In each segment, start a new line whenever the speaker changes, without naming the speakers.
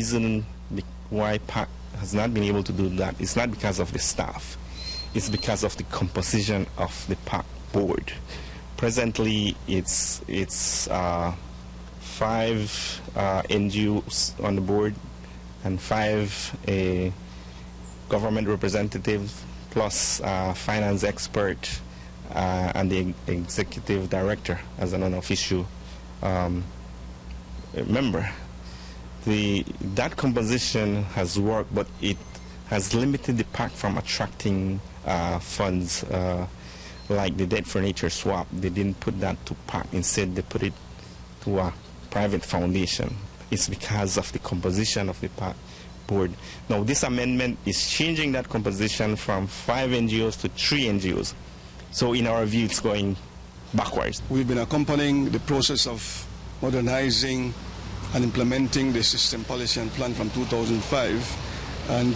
reason why PAC has not been able to do that is not because of the staff. It's because of the composition of the PAC board. Presently, it's 5 N.G.O.s on the board and 5 government representatives plus finance expert and the executive director as an unofficial member. That composition has worked, but it has limited the PAC from attracting funds like the debt for nature swap. They didn't put that to PAC. Instead, they put it to a private foundation. It's because of the composition of the PAC board. Now, this amendment is changing that composition from 5 N.G.O.s to 3 N.G.O.s. So, in our view, it's going backwards.
We've been accompanying the process of modernizing and implementing the system policy and plan from 2005, and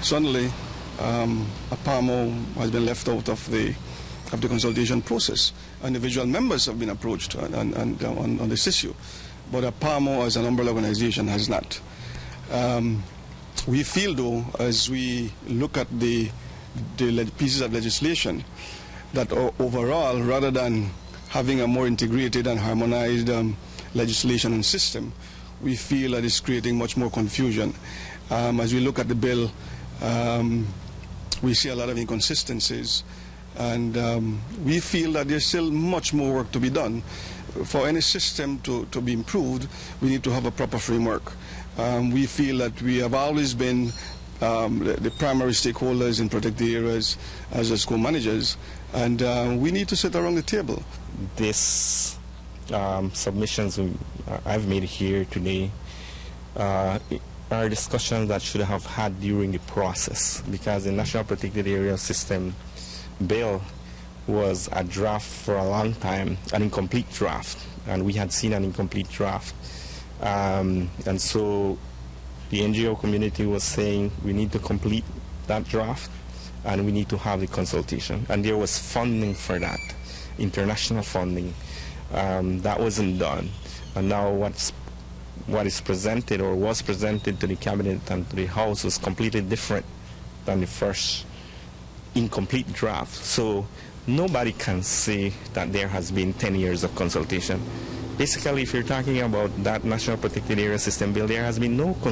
suddenly a PAMO has been left out of the consultation process. Individual members have been approached on this issue, but a PAMO as an umbrella organization has not. We feel, though, as we look at the pieces of legislation, that overall, rather than having a more integrated and harmonized legislation and system, we feel that it's creating much more confusion. As we look at the bill, we see a lot of inconsistencies, and we feel that there's still much more work to be done. For any system to be improved, we need to have a proper framework. We feel that we have always been the primary stakeholders in protected areas as the school managers, and we need to sit around the table.
This submissions I've made here today are discussions that should have had during the process, because the National Protected Area System bill was a draft for a long time, an incomplete draft, and we had seen an incomplete draft. And so the N.G.O. community was saying we need to complete that draft and we need to have the consultation. And there was funding for that, international funding. That wasn't done. And now what is presented or was presented to the cabinet and to the House was completely different than the first incomplete draft. So nobody can say that there has been 10 years of consultation. Basically, if you're talking about that National Protected Area System bill, there has been no